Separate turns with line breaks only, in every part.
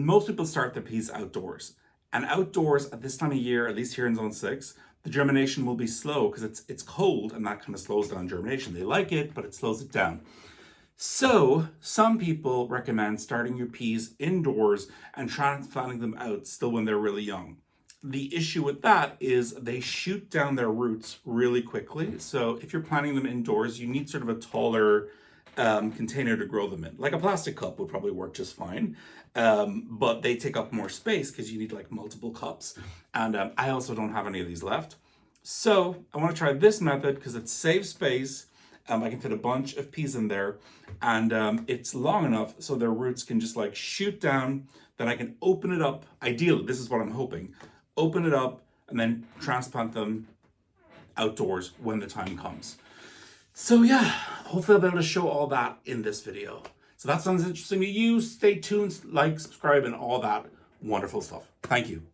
most people start their peas outdoors. And outdoors at this time of year, at least here in Zone 6, the germination will be slow because it's cold and that kind of slows down germination. They like it, but it slows it down. So some people recommend starting your peas indoors and transplanting them out still when they're really young. The issue with that is they shoot down their roots really quickly. So if you're planting them indoors, you need sort of a taller container to grow them in. Like a plastic cup would probably work just fine, but they take up more space because you need like multiple cups. And I also don't have any of these left. So I want to try this method because it saves space. I can fit a bunch of peas in there, and it's long enough so their roots can just like shoot down. Then I can open it up. Ideally, this is what I'm hoping. Open it up and then transplant them outdoors when the time comes. So yeah, hopefully I'll be able to show all that in this video. So that sounds interesting to you. Stay tuned, like, subscribe, and all that wonderful stuff. Thank you.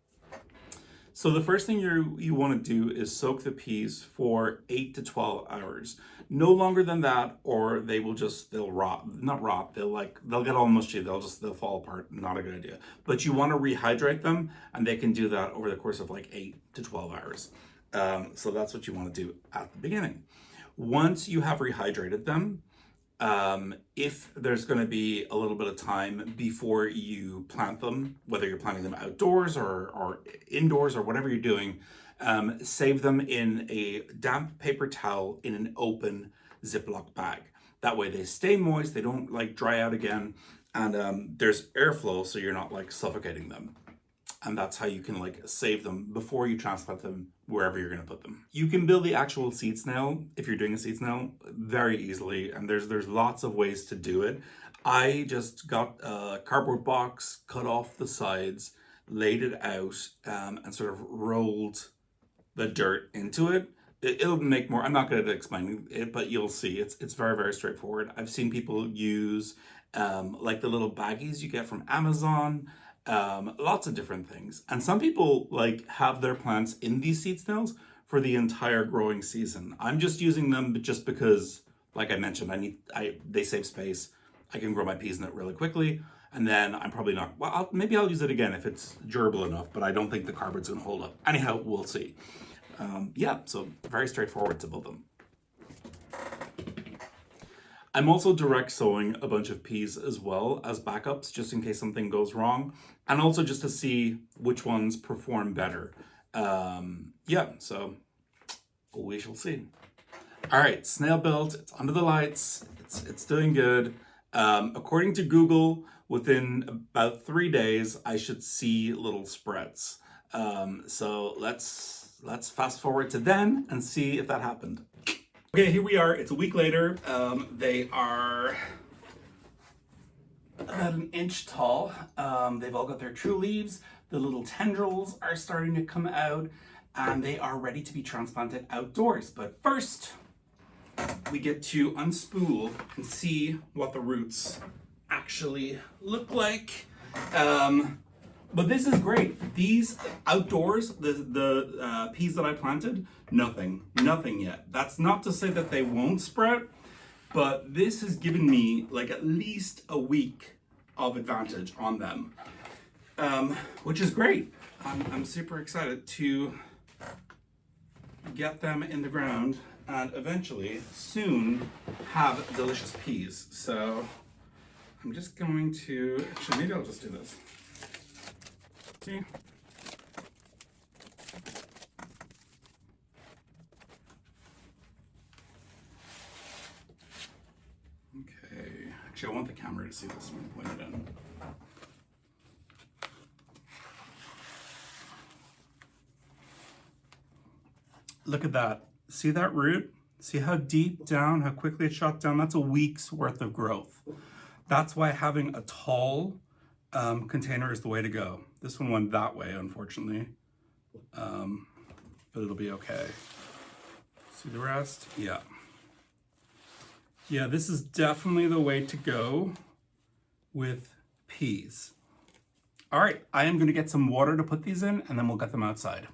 So the first thing you want to do is soak the peas for 8 to 12 hours. No longer than that, or they'll rot. Not rot, they'll get all mushy, they'll fall apart. Not a good idea. But you want to rehydrate them, and they can do that over the course of like 8 to 12 hours. So that's what you want to do at the beginning. Once you have rehydrated them, if there's going to be a little bit of time before you plant them, whether you're planting them outdoors or indoors or whatever you're doing, save them in a damp paper towel in an open Ziploc bag. That way they stay moist, they don't like dry out again, and there's airflow so you're not like suffocating them. And that's how you can like save them before you transplant them wherever you're going to put them. You can build the actual seed snail, if you're doing a seed snail, very easily, and there's lots of ways to do it. I just got a cardboard box, cut off the sides, laid it out, and sort of rolled the dirt into it. It'll make more, I'm not good at explaining it, but you'll see it's very, very straightforward. I've seen people use like the little baggies you get from Amazon, lots of different things. And some people like have their plants in these seed snails for the entire growing season. I'm just using them just because, like I mentioned, they save space. I can grow my peas in it really quickly. And then I'm probably not, well, maybe I'll use it again if it's durable enough, but I don't think the cardboard's gonna hold up. Anyhow, we'll see. Yeah, so very straightforward to build them. I'm also direct sowing a bunch of peas as well as backups, just in case something goes wrong, and also just to see which ones perform better. Yeah, so we shall see. All right, snail built, it's under the lights, it's doing good. According to Google, within about 3 days, I should see little spreads. So let's fast forward to then and see if that happened. Okay, here we are. It's a week later. They are about an inch tall. They've all got their true leaves. The little tendrils are starting to come out, and they are ready to be transplanted outdoors. But first, we get to unspool and see what the roots actually look like. But this is great. These outdoors, the peas that I planted, nothing yet. That's not to say that they won't sprout, but this has given me like at least a week of advantage on them, which is great. I'm super excited to get them in the ground and eventually soon have delicious peas. So I'm just going to, actually maybe I'll just do this. See? Okay, actually I want the camera to see this one pointed in. Look at that. See that root? See how deep down, how quickly it shot down? That's a week's worth of growth. That's why having a tall container is the way to go. This one went that way, unfortunately, but it'll be okay. See the rest? Yeah. Yeah, this is definitely the way to go with peas. All right, I am gonna get some water to put these in and then we'll get them outside.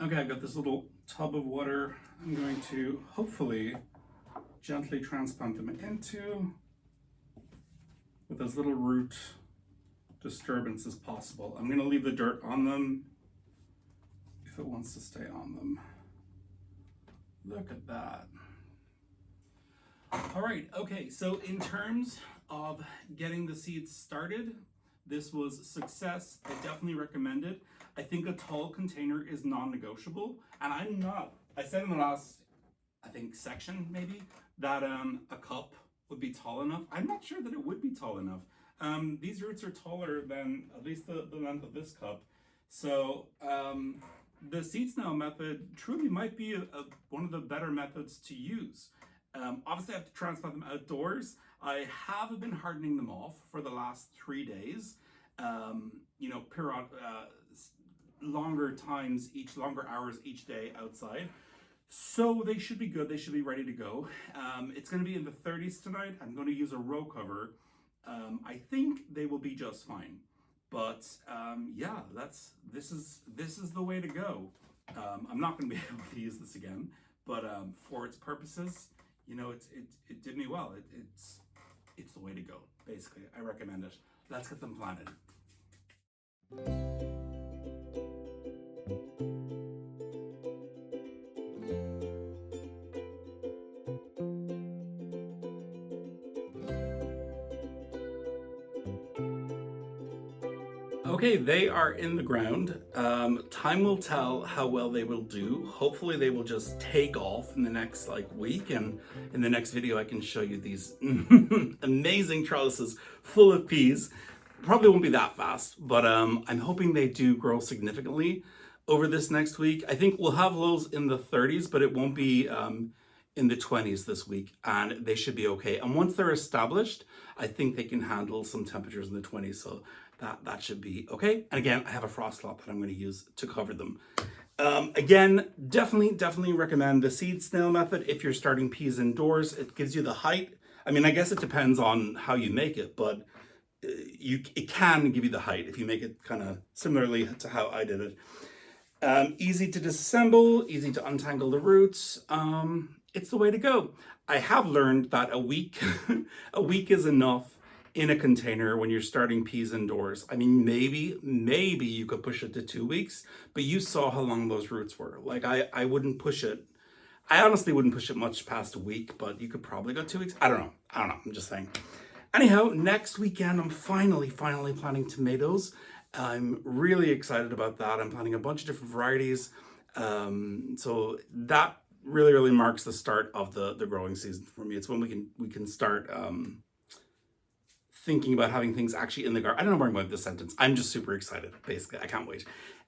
Okay, I've got this little tub of water I'm going to hopefully gently transplant them into with this little root disturbance as possible. I'm going to leave the dirt on them if it wants to stay on them. Look at that. All right, okay, so in terms of getting the seeds started, this was a success. I definitely recommend it. I think a tall container is non-negotiable, and I said in the last, I think, section maybe, that a cup would be tall enough. I'm not sure that it would be tall enough. These roots are taller than at least the length of this cup. So the seed snail method truly might be one of the better methods to use. Obviously I have to transplant them outdoors. I have been hardening them off for the last 3 days. You know, longer hours each day outside. So they should be good. They should be ready to go. It's going to be in the 30s tonight. I'm going to use a row cover. I think they will be just fine. But yeah, this is the way to go. I'm not going to be able to use this again, but for its purposes, you know, it did me well. It's the way to go. Basically, I recommend it. Let's get them planted. Okay, they are in the ground. Time will tell how well they will do. Hopefully they will just take off in the next week, and in the next video I can show you these amazing trellises full of peas. Probably won't be that fast, but I'm hoping they do grow significantly over this next week. I think we'll have lows in the 30s, but it won't be in the 20s this week, and they should be okay. And once they're established, I think they can handle some temperatures in the 20s, so that should be okay. And again, I have a frost cloth that I'm going to use to cover them. Again, definitely recommend the seed snail method if you're starting peas indoors. It gives you the height. I mean, I guess it depends on how you make it, but it can give you the height if you make it kind of similarly to how I did it. Easy to disassemble, easy to untangle the roots. It's the way to go. I have learned that a week is enough in a container when you're starting peas indoors. I mean, maybe you could push it to 2 weeks, but you saw how long those roots were. Like I wouldn't push it. I honestly wouldn't push it much past a week, but you could probably go 2 weeks. I don't know. I'm just saying. Anyhow, next weekend, I'm finally planting tomatoes. I'm really excited about that. I'm planting a bunch of different varieties. So that really marks the start of the growing season for me. It's when we can start thinking about having things actually in the garden. I don't know where I'm going with this sentence. I'm just super excited, basically. I can't wait.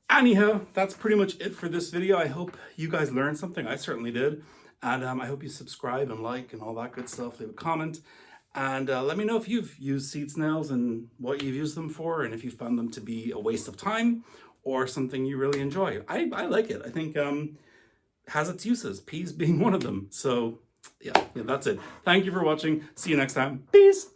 Anyhow, that's pretty much it for this video. I hope you guys learned something. I certainly did. And I hope you subscribe and like and all that good stuff. Leave a comment. And let me know if you've used seed snails and what you've used them for, and if you found them to be a waste of time or something you really enjoy. I like it. I think has its uses, peas being one of them. So yeah, that's it. Thank you for watching. See you next time. Peace.